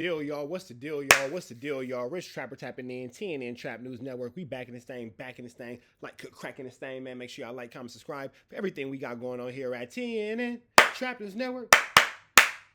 Deal, y'all. What's the deal, y'all? What's the deal, y'all? Rich Trapper tapping in. TNNN Trap News Network. We back in this thing, like cracking this thing, man. Make sure y'all like, comment, subscribe for everything we got going on here at TNNN Trap News Network.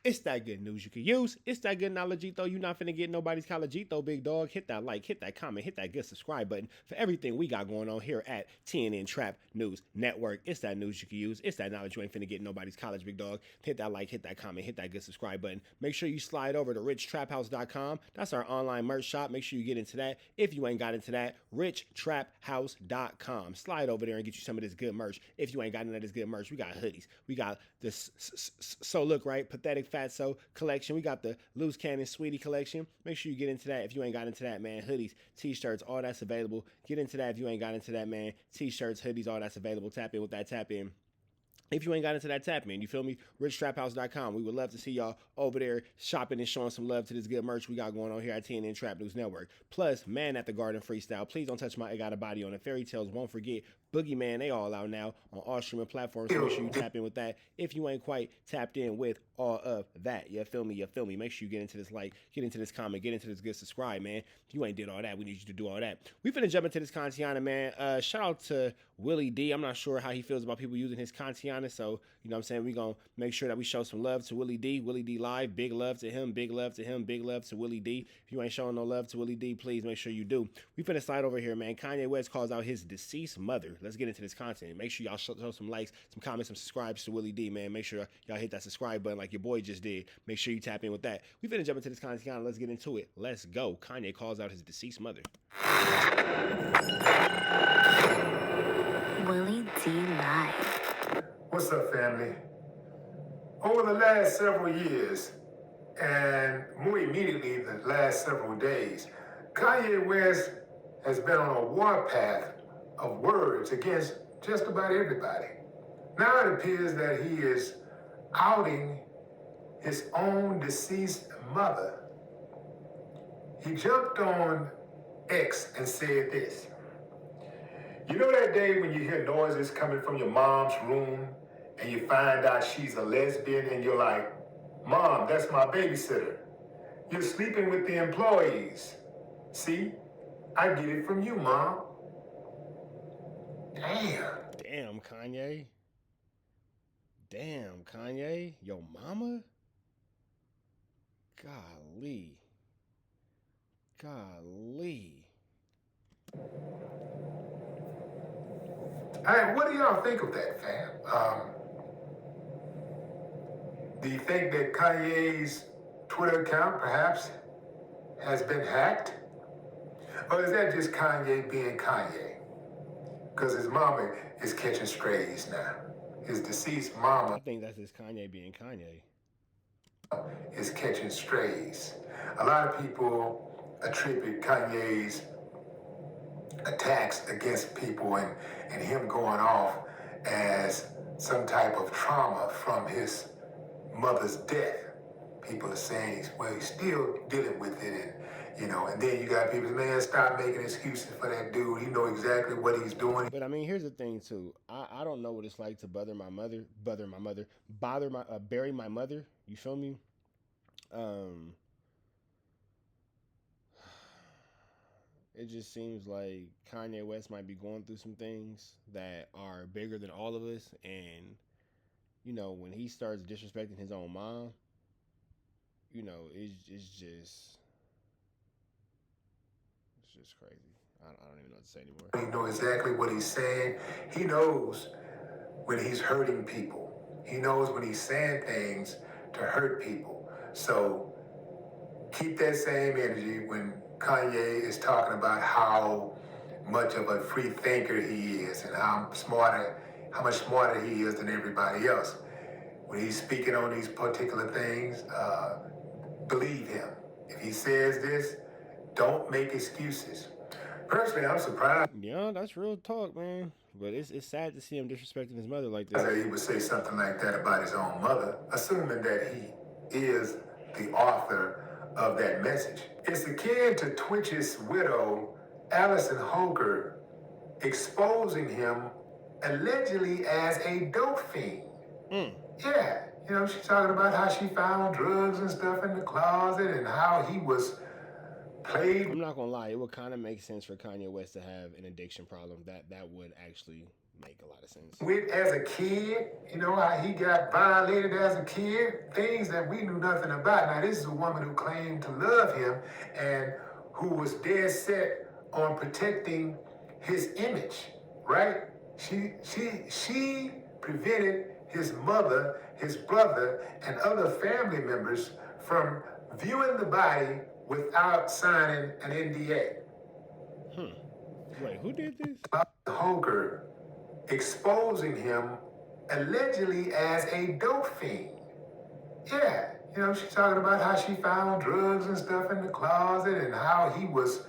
It's that good news you can use. It's that good knowledgeito. You not finna get nobody's collegeito, big dog. Hit that like, hit that comment, hit that good subscribe button for everything we got going on here at TNN Trap News Network. It's that news you can use. It's that knowledge you ain't finna get nobody's college, big dog. Hit that like, hit that comment, hit that good subscribe button. Make sure you slide over to richtraphouse.com. That's our online merch shop. Make sure you get into that. If you ain't got into that, richtraphouse.com. Slide over there and get you some of this good merch. If you ain't got into this good merch, we got hoodies. We got this So Look Right, Pathetic Fatso collection. We got the Loose Cannon Sweetie collection. Make sure you get into that if you ain't got into that, man. Hoodies, t-shirts, all that's available. Get into that if you ain't got into that, man. T-shirts, hoodies, all that's available. Tap in with that, tap in. If you ain't got into that, tap in. You feel me? richtraphouse.com. We would love to see y'all over there shopping and showing some love to this good merch we got going on here at TNN Trap News Network. Plus, Man at the Garden Freestyle. Please don't touch my I Got a Body on it. Fairy Tales, Won't Forget. Boogeyman, they all out now on all streaming platforms. So make sure you tap in with that if you ain't quite tapped in with all of that. You feel me? You feel me? Make sure you get into this like, get into this comment, get into this good subscribe, man. If you ain't did all that, we need you to do all that. We finna jump into this Kantiana, man. Shout out to Willie D. I'm not sure how he feels about people using his Kantiana, so you know what I'm saying? We're going to make sure that we show some love to Willie D. Willie D Live. Big love to him. Big love to him. Big love to Willie D. If you ain't showing no love to Willie D, please make sure you do. We finna slide over here, man. Kanye West calls out his deceased mother. Let's get into this content. Make sure y'all show some likes, some comments, some subscribes to Willie D, man. Make sure y'all hit that subscribe button like your boy just did. Make sure you tap in with that. We finna jump into this content. Let's get into it. Let's go. Kanye calls out his deceased mother. Willie D Live. What's up, family? Over the last several years, and more immediately the last several days, Kanye West has been on a warpath of words against just about everybody. Now it appears that he is outing his own deceased mother. He jumped on X and said this. You know that day when you hear noises coming from your mom's room and you find out she's a lesbian and you're like, Mom, that's my babysitter. You're sleeping with the employees. See, I get it from you, Mom. Damn, Kanye. Damn, Kanye. Yo, mama? Golly. What do y'all think of that, fam? Do you think that Kanye's Twitter account perhaps has been hacked? Or is that just Kanye being Kanye? Because his mama is catching strays now. His deceased mama, I think that's just Kanye being Kanye, is catching strays. A lot of people attribute Kanye's attacks against people and him going off as some type of trauma from his mother's death. People are saying he's still dealing with it, and then you got people, man, stop making excuses for that dude. He know exactly what he's doing. But I mean, here's the thing too. I don't know what it's like to bury my mother. You feel me? It just seems like Kanye West might be going through some things that are bigger than all of us, and when he starts disrespecting his own mom, it's just crazy. I don't even know what to say anymore. He knows exactly what he's saying. He knows when he's hurting people. He knows when he's saying things to hurt people. So keep that same energy when Kanye is talking about how much of a free thinker he is and how much smarter he is than everybody else. When he's speaking on these particular things, believe him. If he says this, don't make excuses. Personally, I'm surprised. Yeah, that's real talk, man. But it's sad to see him disrespecting his mother like this. That he would say something like that about his own mother, assuming that he is the author of that message. It's akin to Twitch's widow, Allison Holker, exposing him allegedly as a dope fiend. Yeah, You know, she's talking about how she found drugs and stuff in the closet and how he was played I'm not gonna lie, it would kind of make sense for Kanye West to have an addiction problem. That would actually make a lot of sense. with as a kid. You know, how he got violated as a kid, things that we knew nothing about. Now, this is a woman who claimed to love him and who was dead set on protecting his image, right? She prevented his mother, his brother, and other family members from viewing the body without signing an NDA. Wait, who did this? Holker exposing him allegedly as a dope fiend. Yeah, you know, she's talking about how she found drugs and stuff in the closet and how he was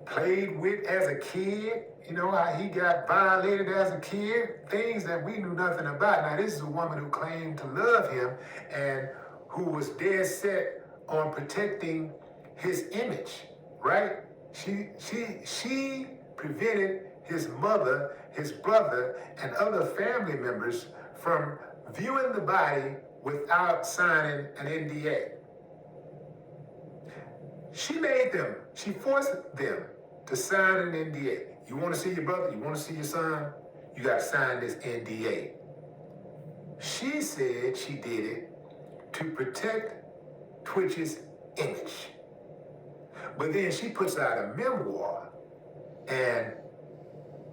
played with as a kid. You know, how he got violated as a kid. Things that we knew nothing about. Now, this is a woman who claimed to love him and who was dead set on protecting his image, right? She prevented his mother, his brother, and other family members from viewing the body without signing an NDA. She forced them to sign an NDA. You want to see your brother, you want to see your son, you got to sign this NDA. She said she did it to protect Twitch's image. But then she puts out a memoir and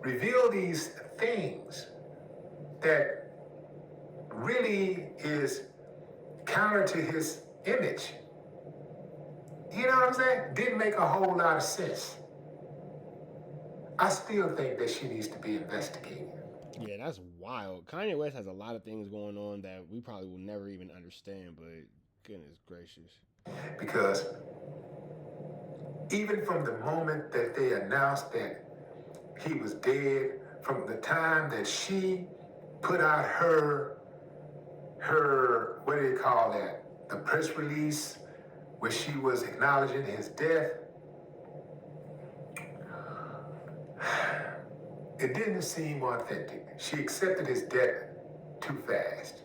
reveal these things that really is counter to his image. You know what I'm saying? Didn't make a whole lot of sense. I still think that she needs to be investigated. Yeah, that's wild. Kanye West has a lot of things going on that we probably will never even understand, but goodness gracious. Because even from the moment that they announced that he was dead, from the time that she put out her what do you call that? The press release where she was acknowledging his death, it didn't seem authentic. She accepted his death too fast.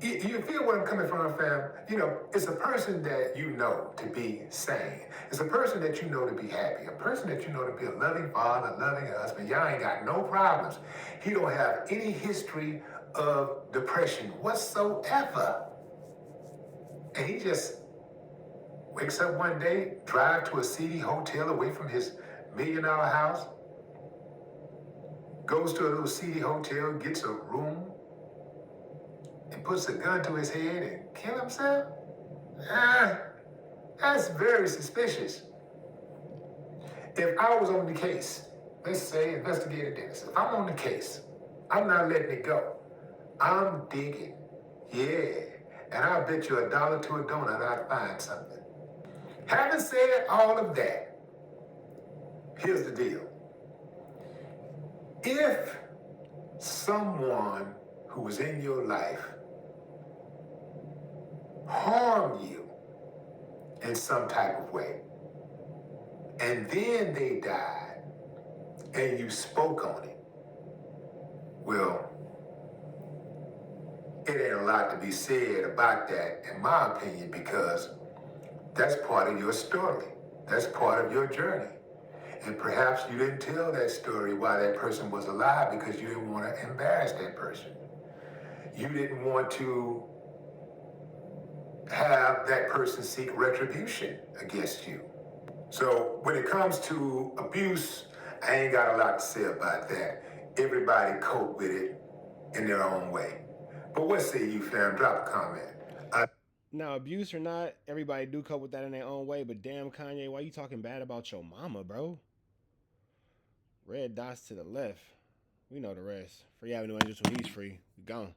You feel where I'm coming from, fam? You know, it's a person that you know to be sane. It's a person that you know to be happy. A person that you know to be a loving father, a loving husband. Y'all ain't got no problems. He don't have any history of depression whatsoever. And he just wakes up one day, drive to a seedy hotel away from his $1 million house, goes to a little seedy hotel, gets a room, and puts a gun to his head and kill himself? That's very suspicious. If I was on the case, let's say Investigator Dennis, if I'm on the case, I'm not letting it go. I'm digging. Yeah. And I'll bet you $1 to a donut I'd find something. Having said all of that, here's the deal. If someone who was in your life harmed you in some type of way, and then they died, and you spoke on it, well, it ain't a lot to be said about that, in my opinion, because that's part of your story. That's part of your journey. And perhaps you didn't tell that story while that person was alive because you didn't want to embarrass that person. You didn't want to have that person seek retribution against you. So when it comes to abuse, I ain't got a lot to say about that. Everybody cope with it in their own way. But what say you, fam? Drop a comment. Now, abuse or not, everybody do cope with that in their own way, but damn, Kanye, why you talking bad about your mama, bro? Red dots to the left. We know the rest. Free Avenue Angels when he's free. We gone.